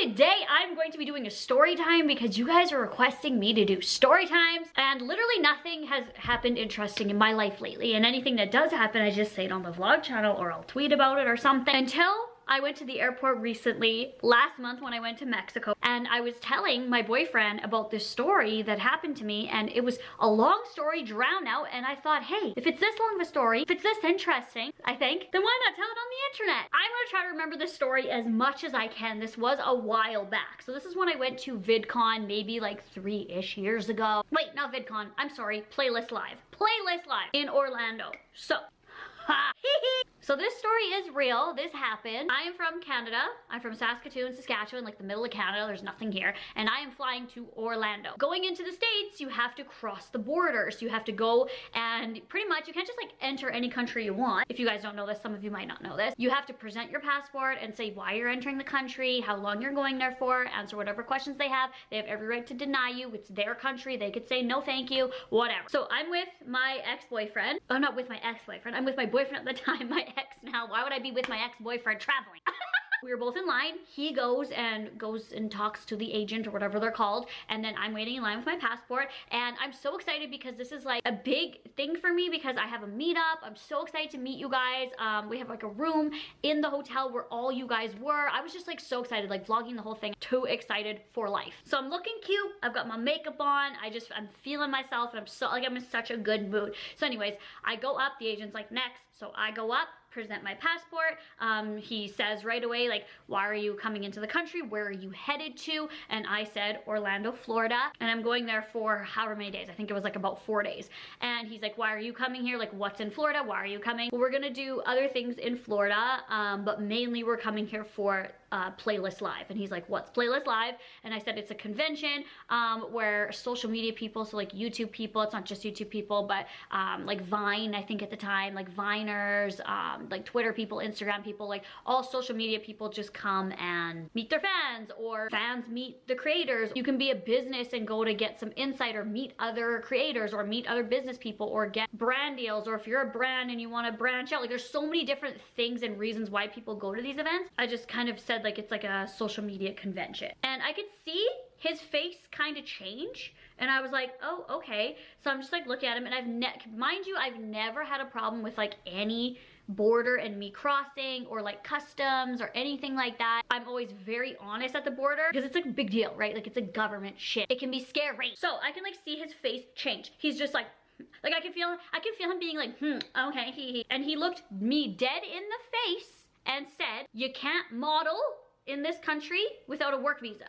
today I'm going to be doing a story time because you guys are requesting me to do story times, and literally nothing has happened interesting in my life lately, and anything that does happen I just say it on the vlog channel or I'll tweet about it or something. Until I went to the airport recently, last month when I went to Mexico, and I was telling my boyfriend about this story that happened to me, and it was a long story drowned out, and I thought, hey, if it's this long of a story, if it's this interesting, I think, then why not tell it on the internet? I'm gonna try to remember this story as much as I can. This was a while back. So this is when I went to VidCon maybe like 3-ish years ago. Wait, not VidCon, I'm sorry, Playlist Live in Orlando. So this story is real. This happened. I am from Canada. I'm from Saskatoon, Saskatchewan, like the middle of Canada. There's nothing here. And I am flying to Orlando. Going into the States, you have to cross the border. So you have to go and pretty much, you can't just like enter any country you want. If you guys don't know this, some of you might not know this. You have to present your passport and say why you're entering the country, how long you're going there for, answer whatever questions they have. They have every right to deny you. It's their country. They could say no thank you, whatever. So I'm with my ex-boyfriend. I'm not with my ex-boyfriend. I'm with my boyfriend at the time, my ex now. Why would I be with my ex-boyfriend traveling? We were both in line. He goes and talks to the agent or whatever they're called, and then I'm waiting in line with my passport, and I'm so excited because this is like a big thing for me because I have a meetup. I'm so excited to meet you guys. We have like a room in the hotel where all you guys were. I was just like so excited, like vlogging the whole thing. Too excited for life. So I'm looking cute. I've got my makeup on. I'm feeling myself, and I'm in such a good mood. So anyways, I go up. The agent's like, next. So I go up, present my passport. He says right away, like, why are you coming into the country? Where are you headed to? And I said, Orlando, Florida. And I'm going there for however many days. I think it was like about 4 days. And he's like, why are you coming here? Like, what's in Florida? Why are you coming? Well, we're gonna do other things in Florida, but mainly we're coming here for Playlist Live. And he's like, what's Playlist Live? And I said, it's a convention where social media people, so like YouTube people, it's not just YouTube people, but like Vine, I think at the time, like Viners, like Twitter people, Instagram people, like all social media people just come and meet their fans, or fans meet the creators. You can be a business and go to get some insight or meet other creators or meet other business people or get brand deals, or if you're a brand and you want to branch out, like there's so many different things and reasons why people go to these events. I just kind of said like it's like a social media convention, and I could see his face kind of change, and I was like, oh, okay. So I'm just like looking at him, and mind you, I've never had a problem with like any border and me crossing or like customs or anything like that. I'm always very honest at the border because it's like a big deal, right? Like it's a government shit. It can be scary. So I can like see his face change. He's just like I can feel him being like, okay, he. And he looked me dead in the face and said, you can't model in this country without a work visa.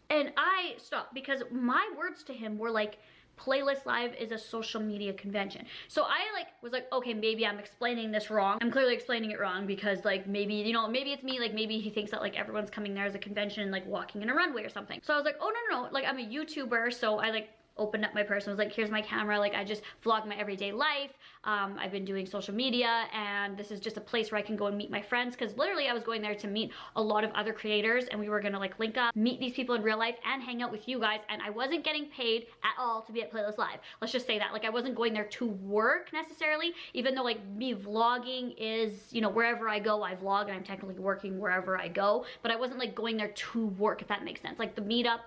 And I stopped because my words to him were like, Playlist Live is a social media convention. So I like was like, okay, maybe I'm explaining this wrong. I'm clearly explaining it wrong because like maybe, you know, maybe it's me, like maybe he thinks that like everyone's coming there as a convention, like walking in a runway or something. So I was like, oh no, like I'm a YouTuber, so I like opened up my purse and was like, here's my camera, like I just vlog my everyday life. I've been doing social media, and this is just a place where I can go and meet my friends, because literally I was going there to meet a lot of other creators, and we were gonna like link up, meet these people in real life, and hang out with you guys. And I wasn't getting paid at all to be at Playlist Live. Let's just say that. Like I wasn't going there to work necessarily, even though like me vlogging is, you know, wherever I go I vlog, and I'm technically working wherever I go, but I wasn't like going there to work, if that makes sense. Like the meetup,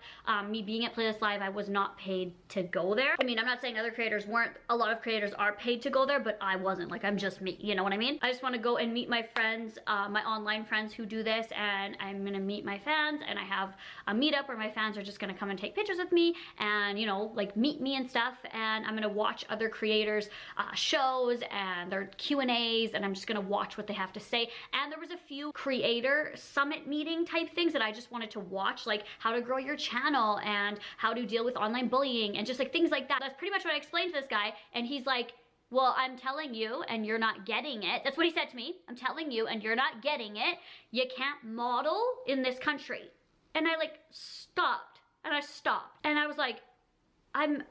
me being at Playlist Live, I was not paid to go there. I mean, I'm not saying other creators weren't. A lot of creators are paid to go there, but I wasn't. Like I'm just me, you know what I mean? I just want to go and meet my friends, my online friends who do this, and I'm gonna meet my fans, and I have a meetup where my fans are just gonna come and take pictures with me and, you know, like meet me and stuff, and I'm gonna watch other creators shows and their Q&As, and I'm just gonna watch what they have to say. And there was a few creator summit meeting type things that I just wanted to watch, like how to grow your channel and how to deal with online bullying and just like things like that. That's pretty much what I explained to this guy, and he's like, well, I'm telling you and you're not getting it. That's what he said to me. I'm telling you and you're not getting it. You can't model in this country. And I like stopped, and I stopped, and I was like, I'm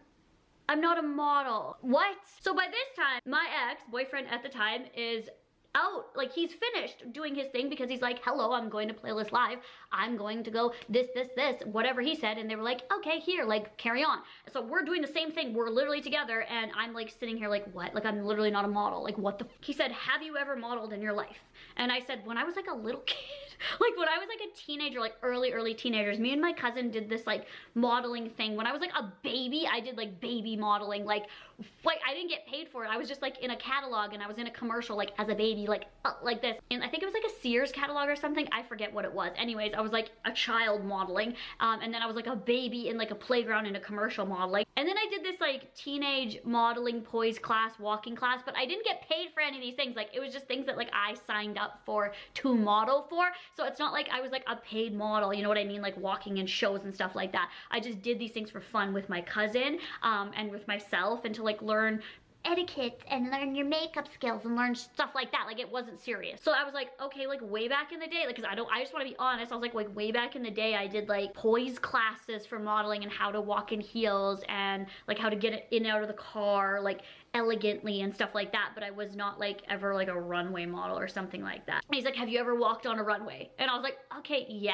not a model. What? So by this time, my ex-boyfriend at the time is out, like he's finished doing his thing, because he's like, hello, I'm going to Playlist Live, I'm going to go this, whatever he said. And they were like, okay, here, like carry on. So we're doing the same thing, we're literally together, and I'm like sitting here like, what? Like I'm literally not a model, like what the he said, have you ever modeled in your life? And I said, when I was like a little kid. Like when I was like a teenager, like early teenagers, me and my cousin did this like modeling thing. When I was like a baby, I did like baby modeling. Like I didn't get paid for it. I was just like in a catalog and I was in a commercial like as a baby, like this. And I think it was like a Sears catalog or something. I forget what it was. Anyways, I was like a child modeling. And then I was like a baby in like a playground in a commercial modeling. And then I did this like teenage modeling poise class, walking class, but I didn't get paid for any of these things. Like it was just things that like I signed up for to model for. So it's not like I was like a paid model, you know what I mean? Like walking in shows and stuff like that. I just did these things for fun with my cousin and with myself, and to like learn etiquette and learn your makeup skills and learn stuff like that. Like it wasn't serious. So I was like, okay, like way back in the day, like, cause I just want to be honest. I was like way back in the day, I did like poise classes for modeling and how to walk in heels and like how to get in and out of the car, like elegantly and stuff like that, but I was not like ever like a runway model or something like that. And he's like, have you ever walked on a runway? And I was like, okay, yeah.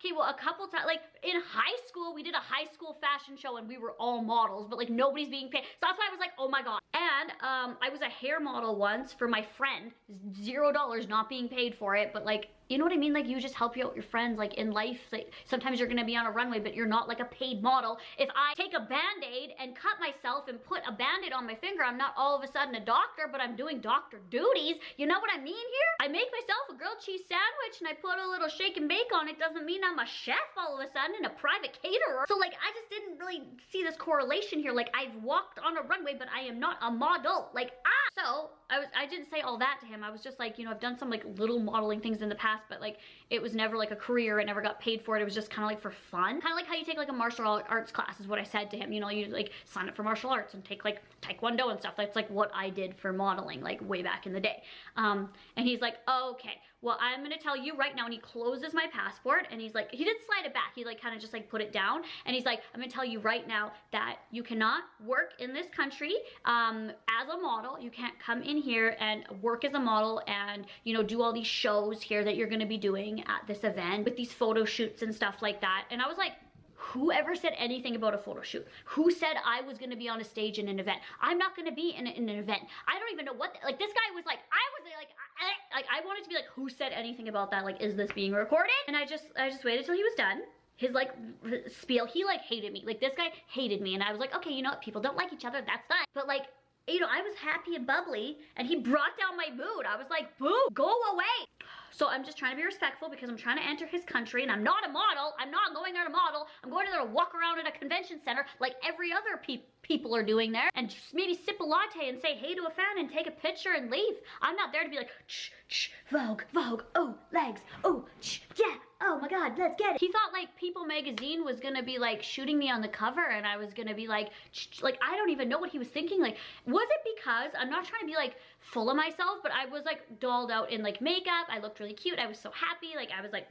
Okay, well, a couple times, like in high school, we did a high school fashion show and we were all models, but like nobody's being paid. So that's why I was like, oh my God. And I was a hair model once for my friend, $0 not being paid for it, but like, you know what I mean? Like you just help you out with your friends, like in life, like sometimes you're gonna be on a runway, but you're not like a paid model. If I take a Band-Aid and cut myself and put a Band-Aid on my finger, I'm not all of a sudden a doctor, but I'm doing doctor duties. You know what I mean here? I make myself a grilled cheese sandwich and I put a little shake and bake on it. Doesn't mean I'm a chef all of a sudden and a private caterer. So like, I just didn't really see this correlation here. Like I've walked on a runway, but I am not a model. Like, so I didn't say all that to him. I was just like, you know, I've done some like little modeling things in the past, but like it was never like a career. I never got paid for it. It was just kind of like for fun. Kind of like how you take like a martial arts class is what I said to him. You know, you like sign up for martial arts and take like taekwondo and stuff. That's like what I did for modeling like way back in the day. And he's like, oh, okay, well, I'm gonna tell you right now. And he closes my passport and he's like, he didn't slide it back. He like kind of just like put it down. And he's like, I'm gonna tell you right now that you cannot work in this country as a model. You can't come in here and work as a model and, you know, do all these shows here that you're gonna be doing at this event with these photo shoots and stuff like that. And I was like, whoever said anything about a photo shoot? Who said I was gonna be on a stage in an event? I'm not gonna be in an event. I don't even know what, like this guy was like, I wanted to be like, who said anything about that? Like, is this being recorded? And I just waited till he was done. His like spiel, he like hated me. Like this guy hated me. And I was like, okay, you know what? People don't like each other, that's fine. But like, you know, I was happy and bubbly and he brought down my mood. I was like, boo, go away. So I'm just trying to be respectful because I'm trying to enter his country and I'm not a model. I'm not going there to model. I'm going there to walk around at a convention center like every other people are doing there and just maybe sip a latte and say hey to a fan and take a picture and leave. I'm not there to be like, shh, shh, Vogue, Vogue, oh, legs, oh, shh, yeah. Oh my God, let's get it. He thought like People magazine was gonna be like shooting me on the cover and I was gonna be like I don't even know what he was thinking. Like, was it because, I'm not trying to be like full of myself, but I was like dolled out in like makeup. I looked really cute. I was so happy. Like I was like,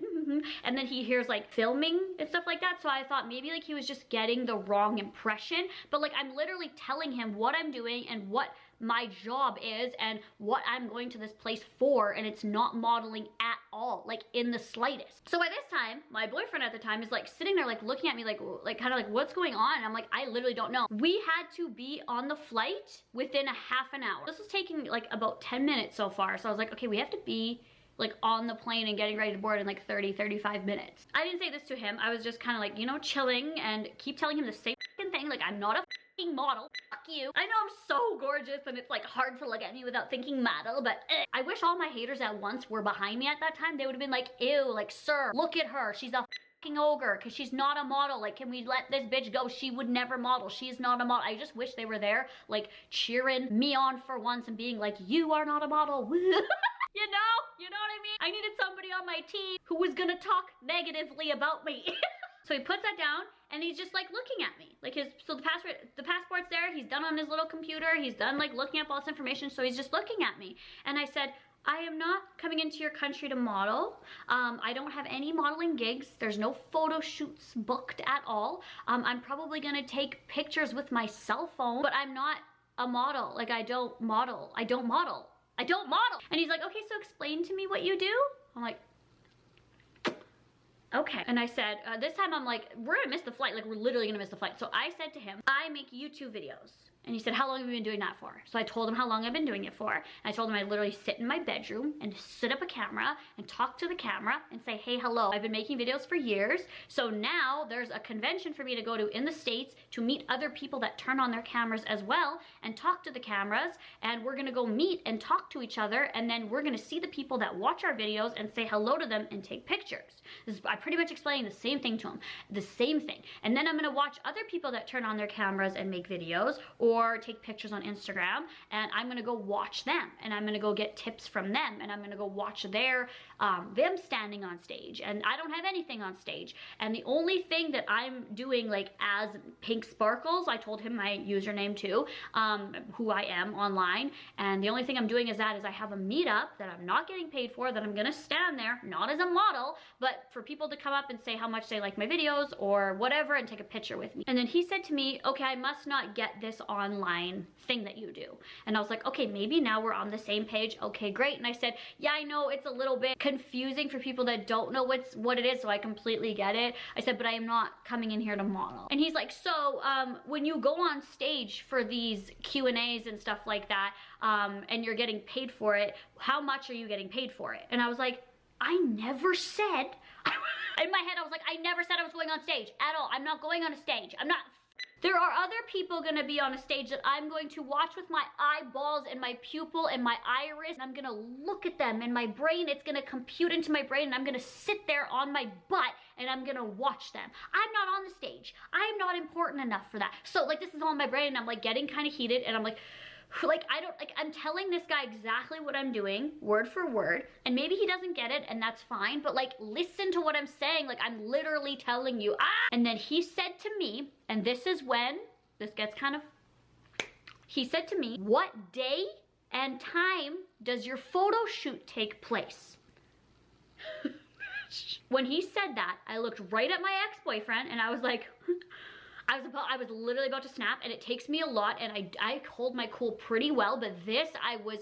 and then he hears like filming and stuff like that. So I thought maybe like he was just getting the wrong impression, but like I'm literally telling him what I'm doing and what my job is and what I'm going to this place for, and it's not modeling at all, like in the slightest. So by this time, my boyfriend at the time is like sitting there like looking at me like kind of like what's going on? And I'm like, I literally don't know. We had to be on the flight within a half an hour. This was taking like about 10 minutes so far. So I was like, okay, we have to be like on the plane and getting ready to board in like 35 minutes. I didn't say this to him. I was just kind of like, you know, chilling and keep telling him the same thing. Like, I'm not a model, fuck you. I know I'm so gorgeous and it's like hard to look at me without thinking model, but I wish all my haters at once were behind me at that time. They would have been like, ew, like, sir, look at her. She's a fucking ogre because she's not a model. Like, can we let this bitch go? She would never model. She's not a model. I just wish they were there, like, cheering me on for once and being like, you are not a model. You know what I mean? I needed somebody on my team who was gonna talk negatively about me. So he puts that down and he's just like looking at me. Like so the passport's there, he's done on his little computer, he's done like looking up all this information, so he's just looking at me. And I said, I am not coming into your country to model. I don't have any modeling gigs. There's no photo shoots booked at all. I'm probably gonna take pictures with my cell phone, but I'm not a model. Like, I don't model. I don't model. I don't model. And he's like, okay, so explain to me what you do. I'm like, okay. And I said, this time I'm like, we're gonna miss the flight. Like, we're literally gonna miss the flight. So I said to him, I make YouTube videos. And he said, how long have you been doing that for? So I told him how long I've been doing it for. And I told him I literally sit in my bedroom and set up a camera and talk to the camera and say, hey, hello. I've been making videos for years. So now there's a convention for me to go to in the States to meet other people that turn on their cameras as well and talk to the cameras. And we're gonna go meet and talk to each other. And then we're gonna see the people that watch our videos and say hello to them and take pictures. I pretty much explained the same thing to him, the same thing. And then I'm gonna watch other people that turn on their cameras and make videos or take pictures on Instagram, and I'm gonna go watch them, and I'm gonna go get tips from them, and I'm gonna go watch them standing on stage, and I don't have anything on stage. And the only thing that I'm doing, like, as PiinkSparkles, I told him my username too, who I am online, and the only thing I'm doing is I have a meetup that I'm not getting paid for, that I'm gonna stand there, not as a model, but for people to come up and say how much they like my videos or whatever and take a picture with me. And then he said to me, okay, I must not get this online thing that you do. And I was like, okay, maybe now we're on the same page. Okay, great. And I said, yeah, I know it's a little bit confusing for people that don't know what it is, so I completely get it. I said, but I am not coming in here to model. And he's like, so when you go on stage for these Q&As and stuff like that, and you're getting paid for it, how much are you getting paid for it? And I was like, I never said, in my head I was like, I never said I was going on stage at all. I'm not going on a stage. I'm not. There are other people gonna be on a stage that I'm going to watch with my eyeballs and my pupil and my iris. I'm gonna look at them and my brain, it's gonna compute into my brain, and I'm gonna sit there on my butt and I'm gonna watch them. I'm not on the stage. I'm not important enough for that. So like, this is all in my brain, and I'm like getting kind of heated, and I'm like, I'm telling this guy exactly what I'm doing, word for word, and maybe he doesn't get it, and that's fine, but like, listen to what I'm saying, like, I'm literally telling you, And then he said to me, and this is when this gets kind of, he said to me, what day and time does your photo shoot take place? When he said that, I looked right at my ex-boyfriend, and I was like, I was literally about to snap, and it takes me a lot, and I hold my cool pretty well, but this, I was,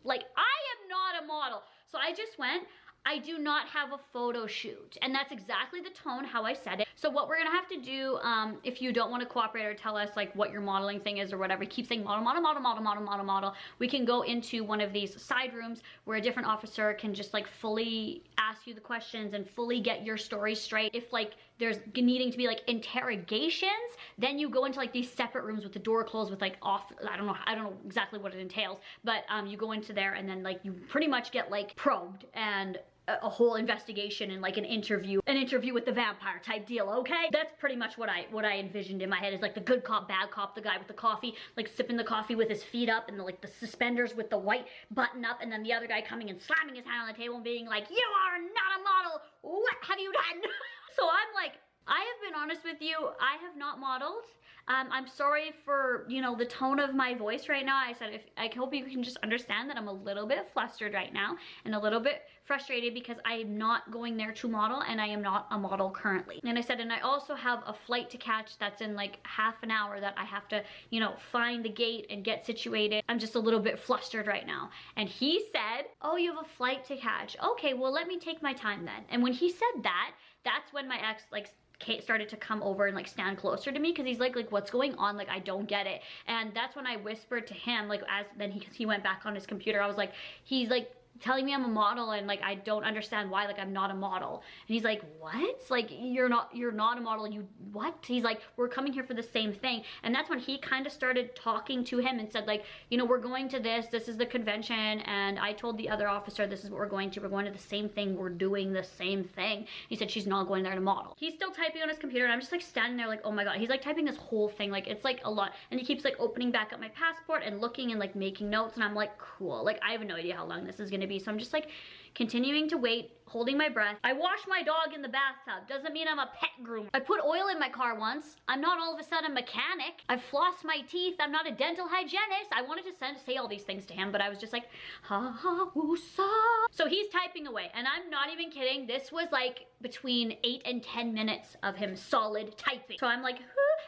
like, I am not a model. So I just went, I do not have a photo shoot. And that's exactly the tone how I said it. So what we're gonna have to do, if you don't want to cooperate or tell us like what your modeling thing is or whatever, keep saying model, model, model, model, model, model, model. We can go into one of these side rooms where a different officer can just like fully ask you the questions and fully get your story straight. If like there's needing to be like interrogations, then you go into like these separate rooms with the door closed with like off, I don't know exactly what it entails, but you go into there and then like you pretty much get like probed and a whole investigation and like an interview with the vampire type deal, okay? That's pretty much what I envisioned in my head, is like the good cop, bad cop, the guy with the coffee, like sipping the coffee with his feet up, and the suspenders with the white button up, and then the other guy coming and slamming his hand on the table and being like, you are not a model, what have you done? So I'm like, I have been honest with you, I have not modeled. I'm sorry for, you know, the tone of my voice right now. I said, I hope you can just understand that I'm a little bit flustered right now and a little bit frustrated because I am not going there to model, and I am not a model currently. And I said, and I also have a flight to catch that's in like half an hour that I have to, you know, find the gate and get situated. I'm just a little bit flustered right now. And he said, oh, you have a flight to catch. Okay, well, let me take my time then. And when he said that, that's when my ex like Kate started to come over and like stand closer to me, because he's like what's going on, like I don't get it. And that's when I whispered to him, like, as then he went back on his computer, I was like, he's like telling me I'm a model, and like I don't understand why, like I'm not a model. And he's like, what? Like you're not a model, you what? He's like, we're coming here for the same thing. And that's when he kind of started talking to him and said like, you know, we're going to this is the convention, and I told the other officer this is what we're going to the same thing, we're doing the same thing. He said she's not going there to model. He's still typing on his computer, and I'm just like standing there like, oh my god, he's like typing this whole thing, like it's like a lot, and he keeps like opening back up my passport and looking and like making notes, and I'm like, cool, like I have no idea how long this is gonna be. So I'm just like continuing to wait, holding my breath. I wash my dog in the bathtub. Doesn't mean I'm a pet groomer. I put oil in my car once. I'm not all of a sudden a mechanic. I've flossed my teeth. I'm not a dental hygienist. I wanted to say all these things to him, but I was just like, ha ha woo-sa. So he's typing away, and I'm not even kidding. This was like between 8 and 10 minutes of him solid typing. So I'm like,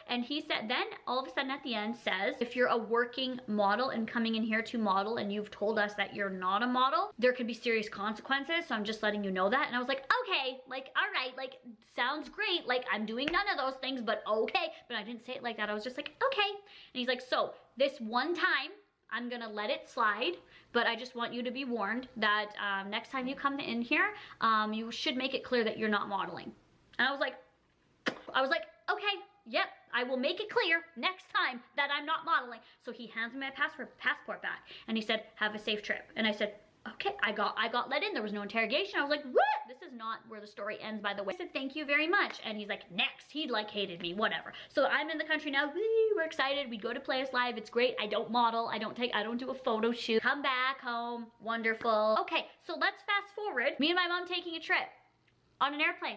And he said, then all of a sudden at the end says, if you're a working model and coming in here to model and you've told us that you're not a model, there could be serious consequences. So I'm just letting you know that. And I was like, okay, like, all right, like, sounds great. Like, I'm doing none of those things, but okay. But I didn't say it like that. I was just like, okay. And he's like, so this one time, I'm gonna let it slide, but I just want you to be warned that next time you come in here, you should make it clear that you're not modeling. And I was like, okay, yep, I will make it clear next time that I'm not modeling. So he hands me my passport back, and he said, have a safe trip. And I said, okay, I got let in. There was no interrogation. I was like, what? This is not where the story ends, by the way. I said, thank you very much. And he's like, next. He like hated me, whatever. So I'm in the country now. Woo, we're excited. We go to Players Live. It's great. I don't model. I don't do a photo shoot. Come back home. Wonderful. Okay, so let's fast forward. Me and my mom taking a trip on an airplane.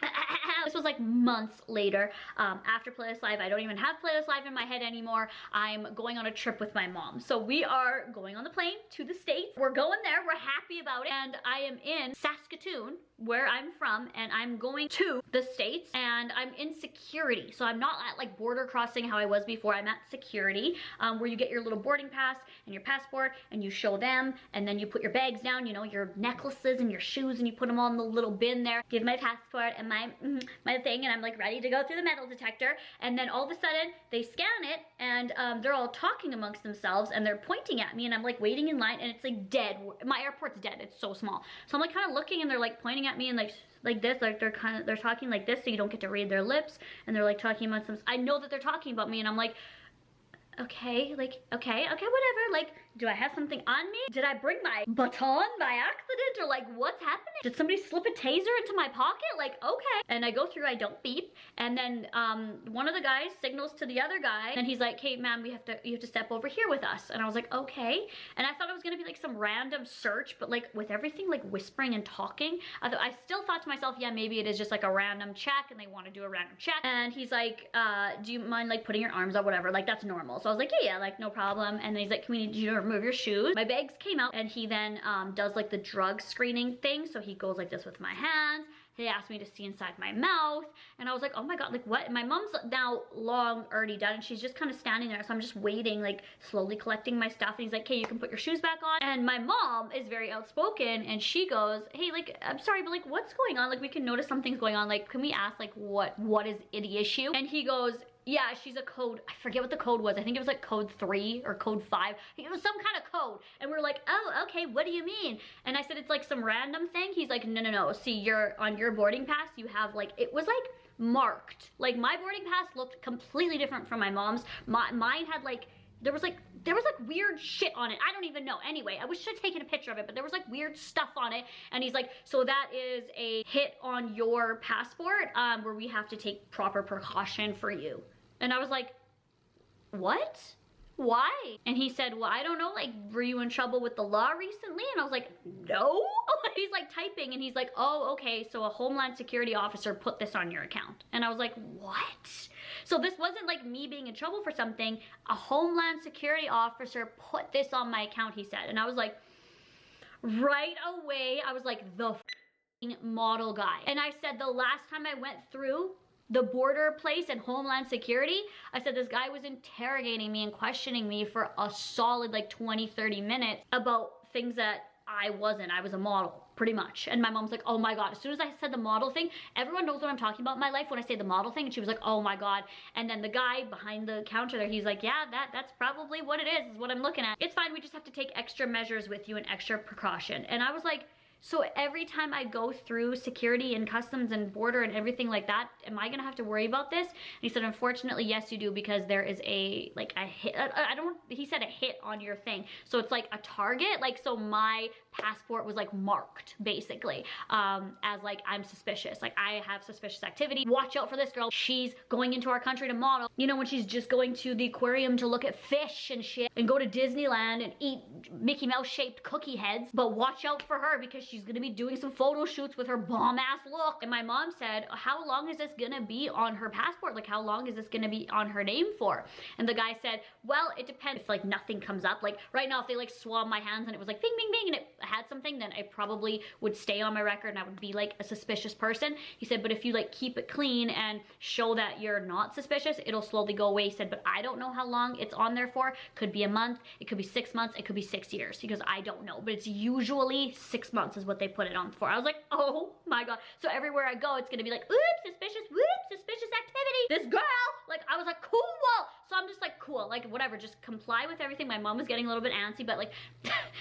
This was like months later. After Playlist Live, I don't even have Playlist Live in my head anymore. I'm going on a trip with my mom. So we are going on the plane to the States. We're going there, we're happy about it. And I am in Saskatoon, where I'm from, and I'm going to the States, and I'm in security. So I'm not at like border crossing how I was before. I'm at security, where you get your little boarding pass and your passport, and you show them, and then you put your bags down, you know, your necklaces and your shoes, and you put them all in the little bin there. Give my passport and my thing, and I'm like ready to go through the metal detector. And then all of a sudden they scan it, and they're all talking amongst themselves, and they're pointing at me, and I'm like waiting in line, and it's like dead. My airport's dead. It's so small. So I'm like kind of looking, and they're like pointing at me and like this, like they're talking like this, so you don't get to read their lips, and they're like talking about some, I know that they're talking about me, and I'm like, okay, like, okay, whatever, like, do I have something on me? Did I bring my baton by accident, or like, what's happening? Did somebody slip a taser into my pocket? Like, okay. And I go through, I don't beep, and then one of the guys signals to the other guy, and he's like, hey, ma'am, you have to step over here with us. And I was like, okay. And I thought it was gonna be like some random search, but like with everything like whispering and talking, I still thought to myself, yeah, maybe it is just like a random check, and they want to do a random check. And he's like, do you mind like putting your arms out, whatever, like that's normal. So I was like, yeah, like no problem. And then he's like, can we need you to remove your shoes? My bags came out, and he then does like the drug screening thing. So he goes like this with my hands. He asked me to see inside my mouth, and I was like, oh my god, like what? And my mom's now long already done, and she's just kind of standing there, so I'm just waiting, like slowly collecting my stuff. And he's like, okay, you can put your shoes back on. And my mom is very outspoken, and she goes, hey, like, I'm sorry, but like what's going on? Like we can notice something's going on. Like, can we ask like what is the issue? And he goes, yeah, she's a code, I forget what the code was. I think it was like code 3 or code 5. It was some kind of code. And we're like, oh, okay, what do you mean? And I said, it's like some random thing. He's like, no. See, you're on your boarding pass, you have like, it was like marked. Like my boarding pass looked completely different from my mom's. Mine had like, there was like weird shit on it. I don't even know. Anyway, I should have taken a picture of it, but there was like weird stuff on it. And he's like, so that is a hit on your passport, where we have to take proper precaution for you. And I was like, what? Why? And he said, well, I don't know, like, were you in trouble with the law recently? And I was like, no. He's like typing, and he's like, oh, okay, so a Homeland Security officer put this on your account. And I was like, what? So this wasn't like me being in trouble for something. A Homeland Security officer put this on my account, he said. And I was like, right away, I was like, the model guy. And I said, the last time I went through the border place and Homeland Security, I said this guy was interrogating me and questioning me for a solid like 20-30 minutes about things that I wasn't. I was a model, pretty much. And my mom's like, oh my god. As soon as I said the model thing, everyone knows what I'm talking about in my life when I say the model thing. And she was like, oh my god. And then the guy behind the counter there, he's like, yeah, that's probably what it is what I'm looking at. It's fine, we just have to take extra measures with you and extra precaution. And I was like, so every time I go through security and customs and border and everything like that, am I gonna have to worry about this? And he said, unfortunately, yes, you do, because there is a, like a hit, he said a hit on your thing. So it's like a target, like, so my passport was like marked, basically, as like, I'm suspicious. Like, I have suspicious activity. Watch out for this girl. She's going into our country to model. You know, when she's just going to the aquarium to look at fish and shit, and go to Disneyland and eat Mickey Mouse shaped cookie heads. But watch out for her, because she's gonna be doing some photo shoots with her bomb ass look. And my mom said, how long is this gonna be on her passport? Like, how long is this gonna be on her name for? And the guy said, well, it depends. If like nothing comes up, like right now, if they like swab my hands and it was like bing, bing, bing, and it had something, then I probably would stay on my record and I would be like a suspicious person. He said, but if you like keep it clean and show that you're not suspicious, it'll slowly go away. He said, but I don't know how long it's on there for. Could be a month, it could be 6 months, it could be 6 years. He goes, I don't know, but it's usually 6 months is what they put it on for. I was like, oh my God. So everywhere I go, it's gonna be like, oops, suspicious, whoops, suspicious activity. This girl, like, I was like, cool. So I'm just like, cool, like whatever, just comply with everything. My mom was getting a little bit antsy, but like,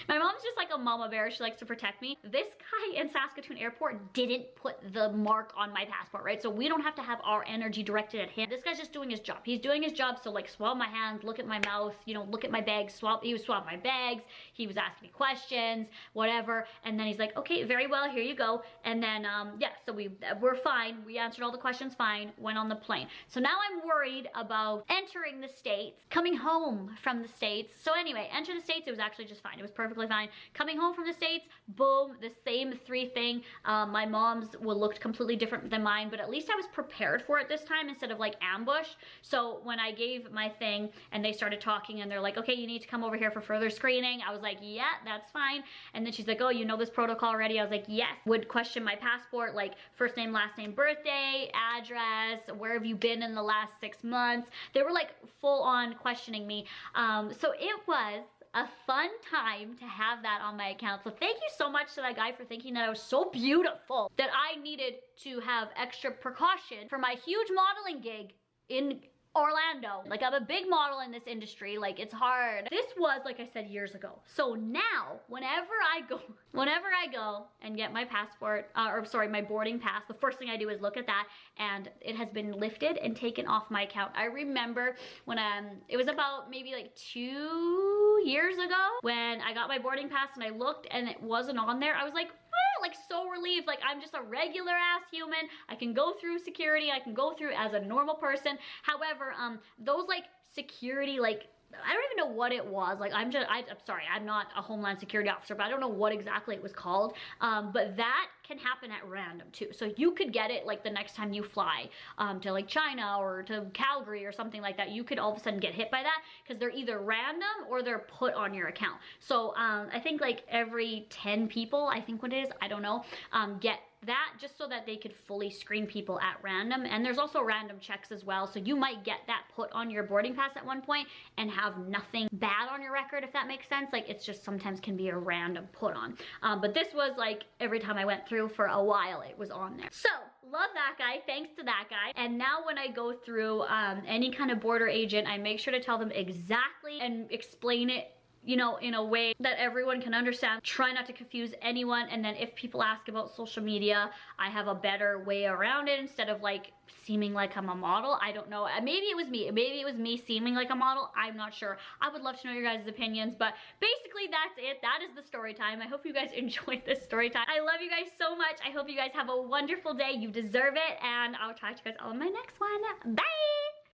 my mom's just like a mama bear. She likes to protect me. This guy in Saskatoon airport didn't put the mark on my passport, right? So we don't have to have our energy directed at him. This guy's just doing his job. He's doing his job. So like, swab my hands, look at my mouth, you know, look at my bags, he was swabbing my bags. He was asking me questions, whatever. And then he's like, okay, very well, here you go. And then, yeah, so we're fine. We answered all the questions fine, went on the plane. So now I'm worried about entering the States, coming home from the States. So anyway, enter the States, it was actually just fine. It was perfectly fine. Coming home from the States, boom, the same 3 thing. My mom's looked completely different than mine, but at least I was prepared for it this time instead of like ambushed. So when I gave my thing and they started talking and they're like, okay, you need to come over here for further screening. I was like, yeah, that's fine. And then she's like, oh, you know this protocol already? I was like, yes. Would question my passport, like first name, last name, birthday, address, where have you been in the last 6 months? They were like full on questioning me. So it was a fun time to have that on my account. So thank you so much to that guy for thinking that I was so beautiful that I needed to have extra precaution for my huge modeling gig in Orlando. Like, I'm a big model in this industry, like it's hard. This was, like I said, years ago. So now, whenever I go and get my passport, or sorry, my boarding pass, the first thing I do is look at that, and it has been lifted and taken off my account. I remember when it was about maybe like 2 years ago when I got my boarding pass and I looked and it wasn't on there. I was like, like so relieved, like I'm just a regular ass human. I can go through security, I can go through as a normal person. However, those like security, like I don't even know what it was. Like I'm sorry, I'm not a Homeland Security officer, but I don't know what exactly it was called. But that can happen at random too. So you could get it like the next time you fly to like China or to Calgary or something like that. You could all of a sudden get hit by that because they're either random or they're put on your account. So I think like every 10 people, I think what it is, I don't know, get that just so that they could fully screen people at random. And there's also random checks as well. So you might get that put on your boarding pass at one point and have nothing bad on your record, if that makes sense. Like it's just sometimes can be a random put on. But this was like every time I went through for a while, it was on there. So love that guy, thanks to that guy. And now when I go through any kind of border agent, I make sure to tell them exactly and explain it, you know, in a way that everyone can understand. Try not to confuse anyone. And then if people ask about social media, I have a better way around it instead of like seeming like I'm a model. I don't know. Maybe it was me. Maybe it was me seeming like a model. I'm not sure. I would love to know your guys' opinions, but basically that's it. That is the story time. I hope you guys enjoyed this story time. I love you guys so much. I hope you guys have a wonderful day. You deserve it. And I'll talk to you guys all in my next one. Bye!